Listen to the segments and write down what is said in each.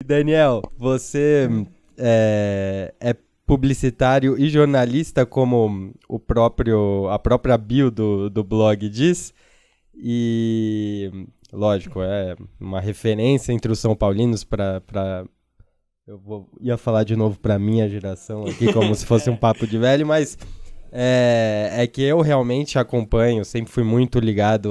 Daniel, você é publicitário e jornalista, como a própria bio do blog diz, e lógico, é uma referência entre os São Paulinos ia falar de novo para minha geração aqui, como se fosse um papo de velho, mas é que eu realmente acompanho, sempre fui muito ligado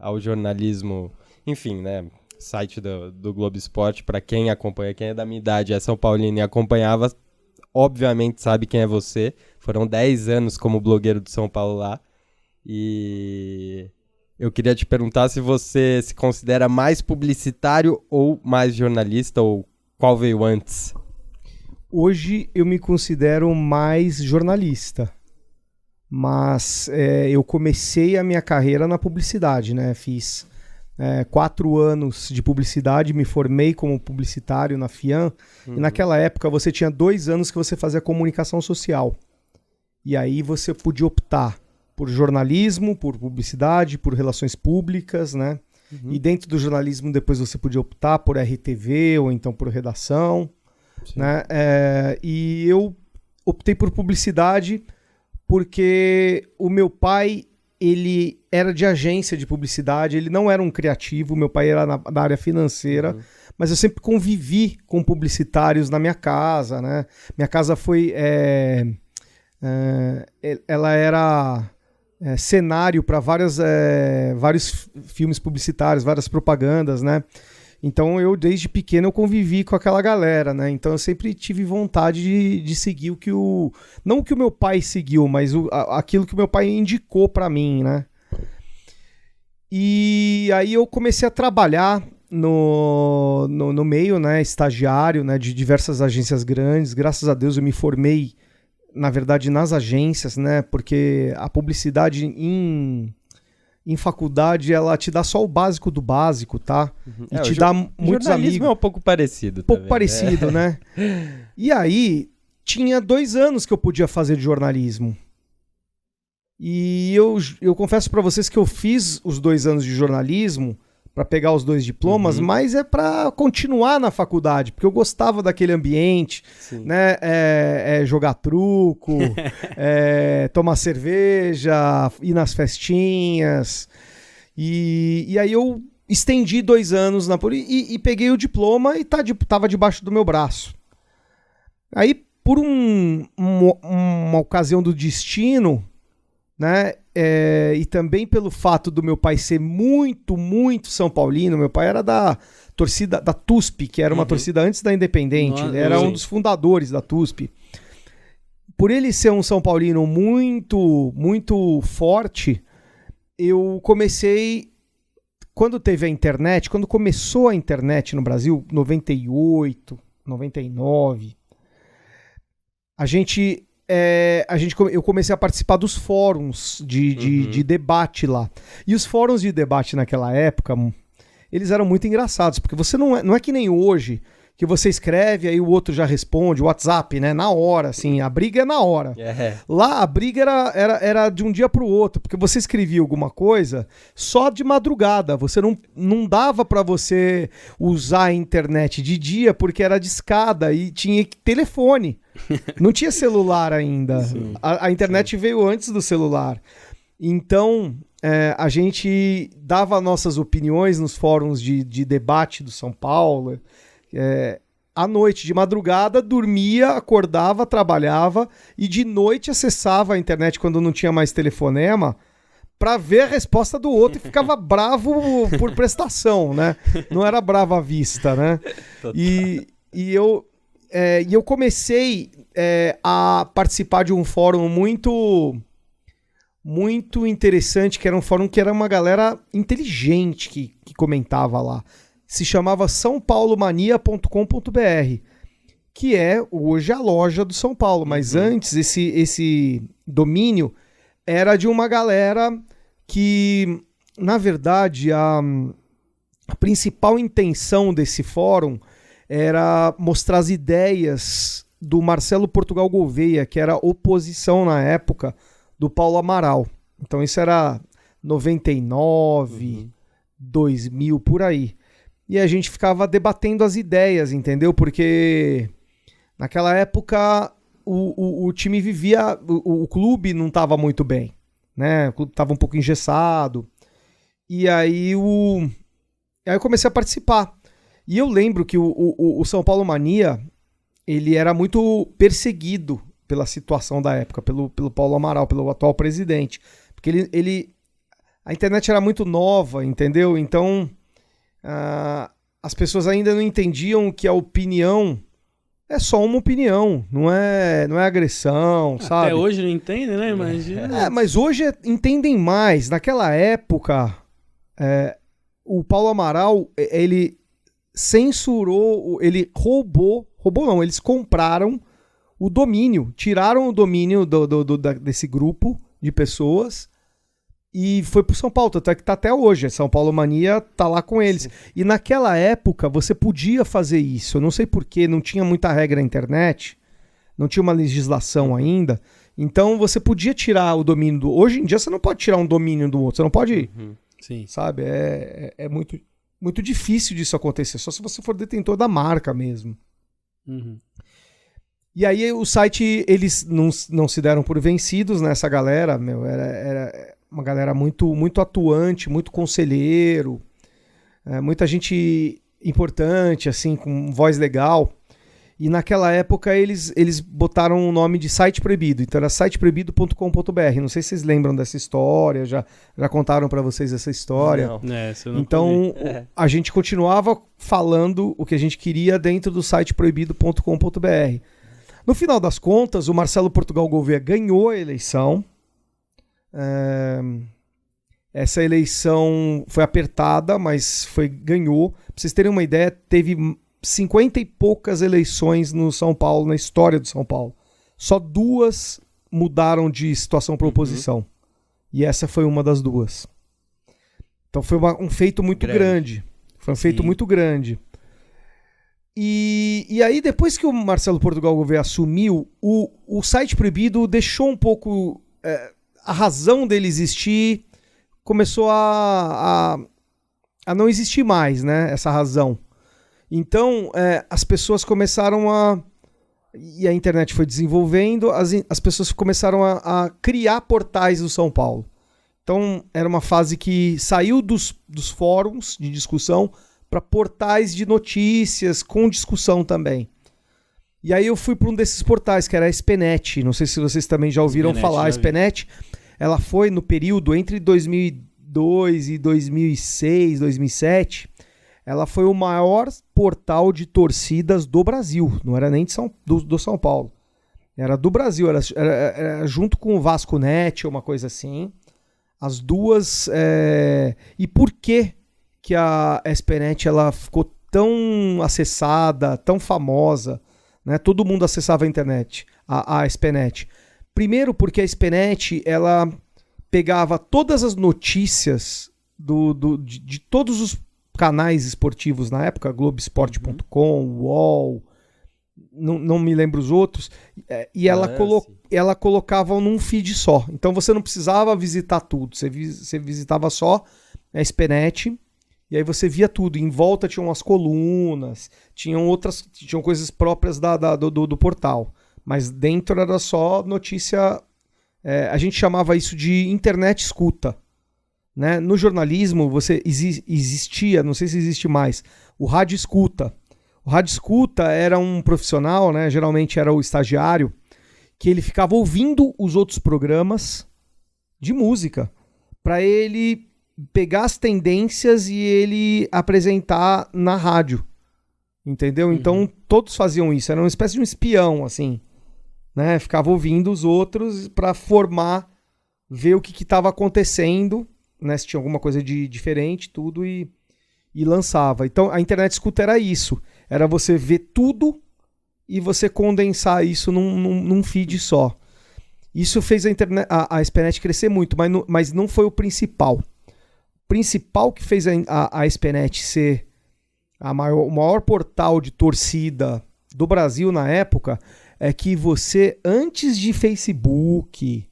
ao jornalismo, enfim, né? Site do Globo Esporte, para quem acompanha, quem é da minha idade, é São Paulino e acompanhava, obviamente sabe quem é você. Foram 10 anos como blogueiro do São Paulo lá. E eu queria te perguntar se você se considera mais publicitário ou mais jornalista, ou qual veio antes? Hoje eu me considero mais jornalista, mas eu comecei a minha carreira na publicidade, né? Fiz 4 anos de publicidade, me formei como publicitário na FIAN, e naquela época você tinha 2 anos que você fazia comunicação social. E aí você podia optar por jornalismo, por publicidade, por relações públicas, né? E dentro do jornalismo depois você podia optar por RTV ou então por redação, né? E eu optei por publicidade porque o meu pai, ele era de agência de publicidade, ele não era um criativo, meu pai era da área financeira, mas eu sempre convivi com publicitários na minha casa, né? Minha casa foi... ela era cenário para vários filmes publicitários, várias propagandas, né? Então eu, desde pequeno, eu convivi com aquela galera, né? Então eu sempre tive vontade de seguir não o que o meu pai seguiu, mas aquilo que o meu pai indicou para mim, né? E aí eu comecei a trabalhar no meio, né, estagiário, né, de diversas agências grandes. Graças a Deus eu me formei, na verdade, nas agências, né? Porque a publicidade em faculdade, ela te dá só o básico do básico, tá? E te dá muitos amigos. Jornalismo é um pouco parecido. Pouco parecido, né? E aí, tinha 2 anos que eu podia fazer de jornalismo. E eu confesso pra vocês que eu fiz os 2 anos de jornalismo para pegar os 2 diplomas, mas é para continuar na faculdade, porque eu gostava daquele ambiente, né? Jogar truco, tomar cerveja, ir nas festinhas. E aí eu estendi 2 anos e peguei o diploma e tava debaixo do meu braço. Aí, por uma ocasião do destino, né? E também pelo fato do meu pai ser muito, muito São Paulino. Meu pai era da torcida da TUSP, que era uma torcida antes da Independente. Ele era um dos fundadores da TUSP. Por ele ser um São Paulino muito, muito forte, eu comecei... Quando teve a internet, quando começou a internet no Brasil, 98, 99, eu comecei a participar dos fóruns de debate lá. E os fóruns de debate naquela época, eles eram muito engraçados, porque você não é que nem hoje, que você escreve, aí o outro já responde, o WhatsApp, né? Na hora, assim, a briga é na hora. Lá, a briga era de um dia pro outro, porque você escrevia alguma coisa só de madrugada. Você não dava pra você usar a internet de dia, porque era discada e tinha telefone. Não tinha celular ainda. A internet veio antes do celular. Então, a gente dava nossas opiniões nos fóruns de debate do São Paulo. À noite, de madrugada, dormia, acordava, trabalhava e de noite acessava a internet quando não tinha mais telefonema para ver a resposta do outro e ficava bravo por prestação, né? Não era bravo à vista, né? E eu comecei a participar de um fórum muito, muito interessante, que era um fórum que era uma galera inteligente que comentava lá. Se chamava saopaulomania.com.br, que é hoje a loja do São Paulo. Mas antes, esse domínio era de uma galera que, na verdade, a principal intenção desse fórum era mostrar as ideias do Marcelo Portugal Gouveia, que era oposição na época do Paulo Amaral. Então isso era 99, 2000, por aí. e a gente ficava debatendo as ideias, entendeu? Porque naquela época o time vivia, o clube não estava muito bem, né? O clube estava um pouco engessado. E aí eu comecei a participar. E eu lembro que o São Paulo Mania, ele era muito perseguido pela situação da época, pelo Paulo Amaral, pelo atual presidente. Porque a internet era muito nova, entendeu? Então, as pessoas ainda não entendiam que a opinião é só uma opinião, não é agressão, sabe? Até hoje não entendem, né? Mas hoje entendem mais. Naquela época, o Paulo Amaral, ele censurou, ele roubou não, eles compraram o domínio, tiraram o domínio desse grupo de pessoas e foi pro São Paulo, até que tá até hoje, São Paulo Mania tá lá com eles. Sim. E naquela época você podia fazer isso, eu não sei porquê, não tinha muita regra na internet, não tinha uma legislação ainda, então você podia tirar o domínio do... Hoje em dia você não pode tirar um domínio do outro, você não pode... Sim. Sabe, é muito, muito difícil disso acontecer, só se você for detentor da marca mesmo. E aí o site, eles não se deram por vencidos, né? Essa galera, era uma galera muito, muito atuante, muito conselheiro, muita gente importante, assim, com voz legal. E naquela época eles botaram o nome de Site Proibido, então era siteproibido.com.br. Não sei se vocês lembram dessa história, já contaram pra vocês essa história. Não. Eu não então a gente continuava falando o que a gente queria dentro do siteproibido.com.br. No final das contas, o Marcelo Portugal Gouveia ganhou a eleição. Essa eleição foi apertada, mas ganhou. Pra vocês terem uma ideia, teve 50 e poucas eleições no São Paulo, na história do São Paulo. Só 2 mudaram de situação para oposição. E essa foi uma das 2. Então foi um feito muito grande. Foi um feito muito grande. E aí, depois que o Marcelo Portugal Gouveia assumiu, o Site Proibido deixou um pouco... a razão dele existir começou a não existir mais, né? Essa razão. Então, as pessoas começaram e a internet foi desenvolvendo, as pessoas começaram a criar portais do São Paulo. Então, era uma fase que saiu dos fóruns de discussão para portais de notícias com discussão também. E aí eu fui para um desses portais, que era a SPNet. Não sei se vocês também já ouviram falar. A SPNet, ela foi no período entre 2002 e 2006, 2007... ela foi o maior portal de torcidas do Brasil. Não era nem do São Paulo. Era do Brasil. Era junto com o Vasco Net, uma coisa assim. As duas... E por que a SPNet ela ficou tão acessada, tão famosa? Né? Todo mundo acessava a internet, a SPNet. Primeiro porque a SPNet ela pegava todas as notícias de todos os canais esportivos na época, Globoesporte.com, UOL, não me lembro os outros, e ela colocava num feed só. Então você não precisava visitar tudo, você visitava só a SPNet, e aí você via tudo. Em volta tinham as colunas, tinham coisas próprias do portal, mas dentro era só notícia. A gente chamava isso de internet escuta. Né? No jornalismo existia, não sei se existe mais, o rádio escuta. O rádio escuta era um profissional, né? Geralmente era o estagiário, que ele ficava ouvindo os outros programas de música para ele pegar as tendências e ele apresentar na rádio, entendeu? Então todos faziam isso, era uma espécie de um espião, assim, né? Ficava ouvindo os outros para ver o que estava acontecendo, né, se tinha alguma coisa de diferente, tudo, e lançava. Então a internet escuta era isso, era você ver tudo e você condensar isso num feed só. Isso fez a SPNet crescer muito, mas não foi o principal. O principal que fez a SPNet ser o maior portal de torcida do Brasil na época é que você, antes de Facebook,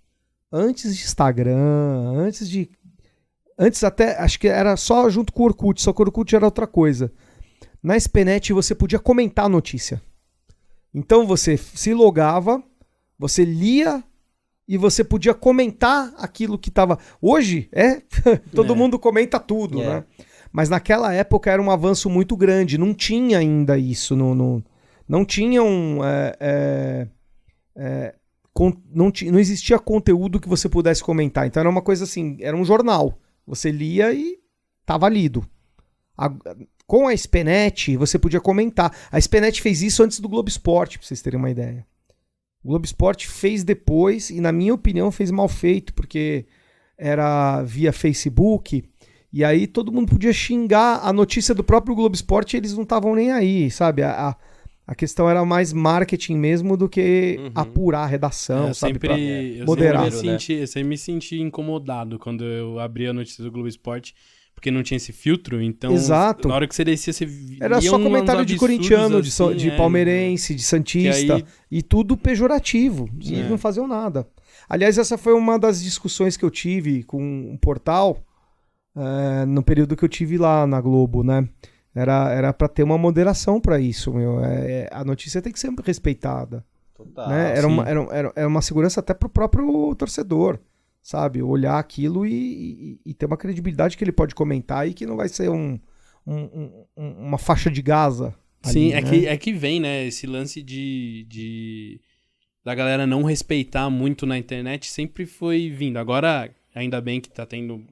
antes de Instagram, Antes até, acho que era só junto com o Orkut, só que o Orkut era outra coisa. Na SPNet você podia comentar a notícia. Então você se logava, você lia e você podia comentar aquilo que estava... Hoje, todo mundo comenta tudo, né? Mas naquela época era um avanço muito grande, não tinha ainda isso, não tinham... não existia conteúdo que você pudesse comentar. Então era uma coisa assim, era um jornal. Você lia e estava lido. Com a SPNet, você podia comentar. A SPNet fez isso antes do Globo Esporte, para vocês terem uma ideia. O Globo Esporte fez depois, e na minha opinião fez mal feito, porque era via Facebook, e aí todo mundo podia xingar a notícia do próprio Globo Esporte e eles não estavam nem aí, sabe? A questão era mais marketing mesmo do que apurar a redação, sabe? Eu moderar. sempre me senti incomodado quando eu abri a notícia do Globo Esporte, porque não tinha esse filtro, então Exato. Na hora que você descia, você via era só comentário de corintiano, de palmeirense, de santista, aí... e tudo pejorativo, e eles não faziam nada. Aliás, essa foi uma das discussões que eu tive com um portal no período que eu tive lá na Globo, né? Era para ter uma moderação para isso, meu. A notícia tem que ser respeitada. Total, né? Era uma segurança até pro próprio torcedor, sabe? Olhar aquilo e ter uma credibilidade que ele pode comentar e que não vai ser uma faixa de Gaza. Sim, ali, é que vem, né? Esse lance da galera não respeitar muito na internet sempre foi vindo. Agora, ainda bem que tá tendo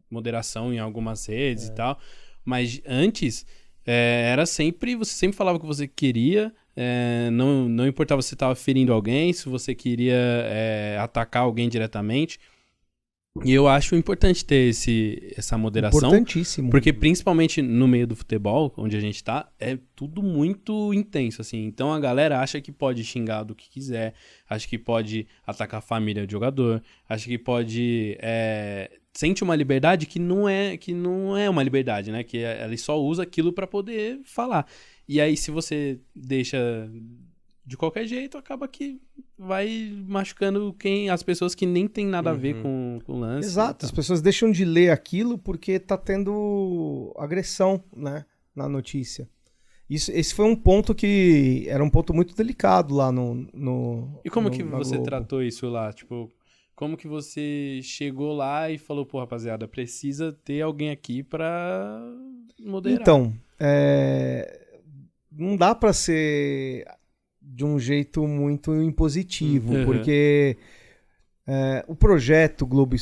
moderação em algumas redes e tal. Mas antes, era sempre... Você sempre falava o que você queria. Não importava se você estava ferindo alguém, se você queria atacar alguém diretamente. E eu acho importante ter essa moderação. Importantíssimo. Porque principalmente no meio do futebol, onde a gente tá, é tudo muito intenso, assim. Então a galera acha que pode xingar do que quiser, acha que pode atacar a família do jogador, acha que pode... sente uma liberdade que não é uma liberdade, né? Que ela só usa aquilo para poder falar. E aí, se você deixa de qualquer jeito, acaba que vai machucando as pessoas que nem tem nada a ver com o lance. Exato, as pessoas deixam de ler aquilo porque tá tendo agressão, né, na notícia. Esse foi um ponto que era um ponto muito delicado lá no E como que você Globo. tratou isso lá? Tipo, como que você chegou lá e falou, pô, rapaziada, precisa ter alguém aqui pra moderar? Então, não dá pra ser de um jeito muito impositivo, porque o projeto Globo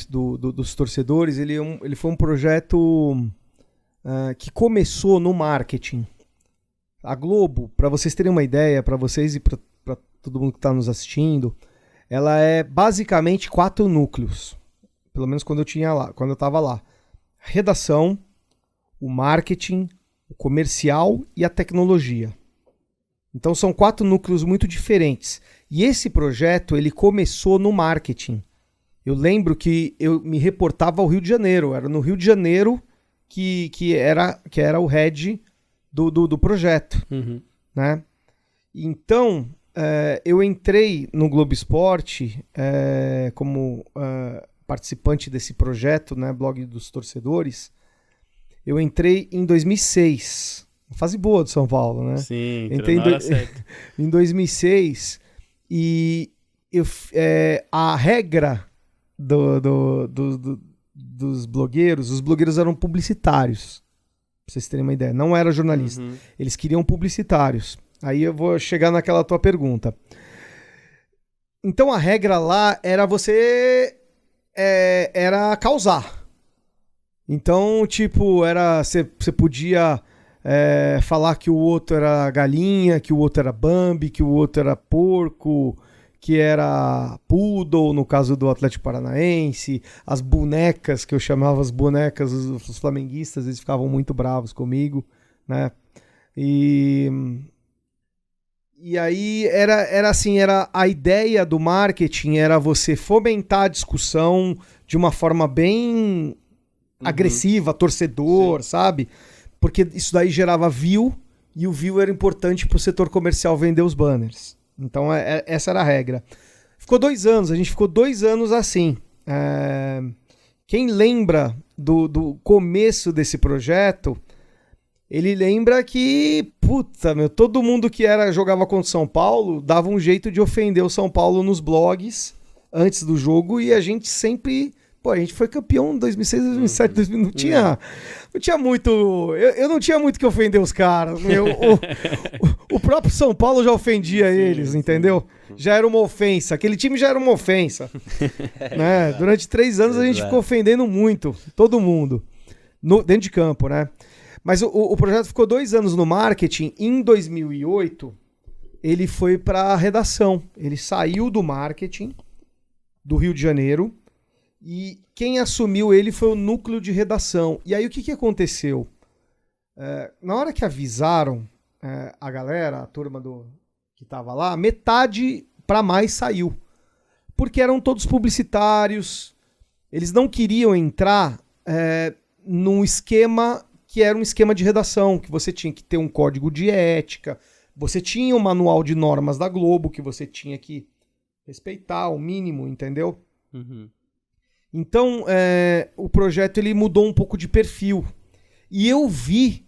dos torcedores, ele foi um projeto que começou no marketing. A Globo, para vocês terem uma ideia, para vocês e para todo mundo que está nos assistindo, ela é basicamente 4 núcleos. Pelo menos quando eu estava lá. Redação, o marketing, o comercial e a tecnologia. Então são 4 núcleos muito diferentes. E esse projeto, ele começou no marketing. Eu lembro que eu me reportava ao Rio de Janeiro. Era no Rio de Janeiro que era o head do projeto. Né? Então, eu entrei no Globo Esporte como participante desse projeto, né, Blog dos Torcedores. Eu entrei em 2006. Fase boa do São Paulo, né? Sim, entrei em 2006 e a regra dos blogueiros, os blogueiros eram publicitários, pra vocês terem uma ideia, não era jornalista, eles queriam publicitários. Aí eu vou chegar naquela tua pergunta. Então a regra lá era era causar. Então, tipo, você podia falar que o outro era galinha, que o outro era Bambi, que o outro era porco, que era poodle, no caso do Atlético Paranaense, as bonecas, que eu chamava as bonecas, os flamenguistas, eles ficavam muito bravos comigo, né? E aí era assim, a ideia do marketing era você fomentar a discussão de uma forma bem agressiva, torcedor, sabe? Porque isso daí gerava view, e o view era importante para o setor comercial vender os banners. Então essa era a regra. A gente ficou 2 anos assim. quem lembra do começo desse projeto, ele lembra que, todo mundo que jogava contra o São Paulo dava um jeito de ofender o São Paulo nos blogs antes do jogo, e a gente sempre... a gente foi campeão em 2006, 2007, 2000, não tinha muito... Eu não tinha muito que ofender os caras. O próprio São Paulo já ofendia eles, entendeu? Já era uma ofensa. Aquele time já era uma ofensa. Né? Durante 3 anos a gente ficou ofendendo muito, todo mundo, dentro de campo, né? Mas o projeto ficou 2 anos no marketing. Em 2008, ele foi para a redação. Ele saiu do marketing do Rio de Janeiro e quem assumiu ele foi o núcleo de redação. E aí o que aconteceu? Na hora que avisaram a galera, a turma que estava lá, metade para mais saiu. Porque eram todos publicitários. Eles não queriam entrar num esquema que era um esquema de redação, que você tinha que ter um código de ética, você tinha um manual de normas da Globo, que você tinha que respeitar o mínimo, entendeu? Uhum. Então, o projeto ele mudou um pouco de perfil. E eu vi,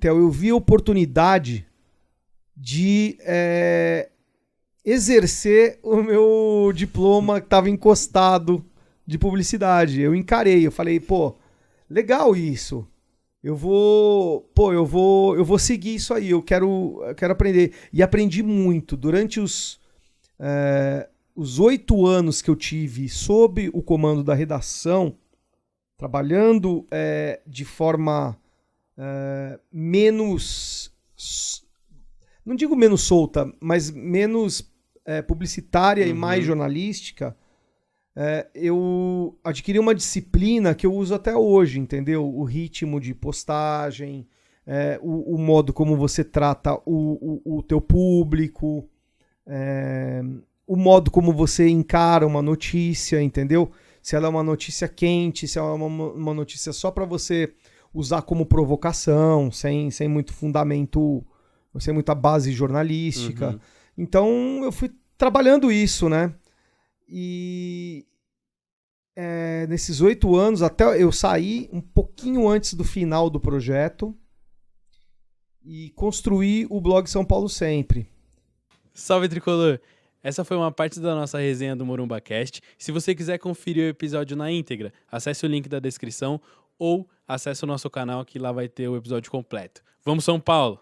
Theo, a oportunidade de exercer o meu diploma que estava encostado de publicidade. Eu encarei, eu falei, legal isso. Eu vou seguir isso aí. Eu quero aprender. E aprendi muito. Durante os 8 anos que eu tive sob o comando da redação, trabalhando de forma menos... Não digo menos solta, mas menos publicitária e mais jornalística, eu adquiri uma disciplina que eu uso até hoje, entendeu? O ritmo de postagem, o modo como você trata o teu público, o modo como você encara uma notícia, entendeu? Se ela é uma notícia quente, se ela é uma notícia só para você usar como provocação, sem muito fundamento, sem muita base jornalística. Uhum. Então eu fui trabalhando isso, né? E nesses 8 anos, até eu saí um pouquinho antes do final do projeto e construí o blog São Paulo Sempre. Salve, Tricolor! Essa foi uma parte da nossa resenha do MorumbaCast. Se você quiser conferir o episódio na íntegra, acesse o link da descrição ou acesse o nosso canal que lá vai ter o episódio completo. Vamos, São Paulo!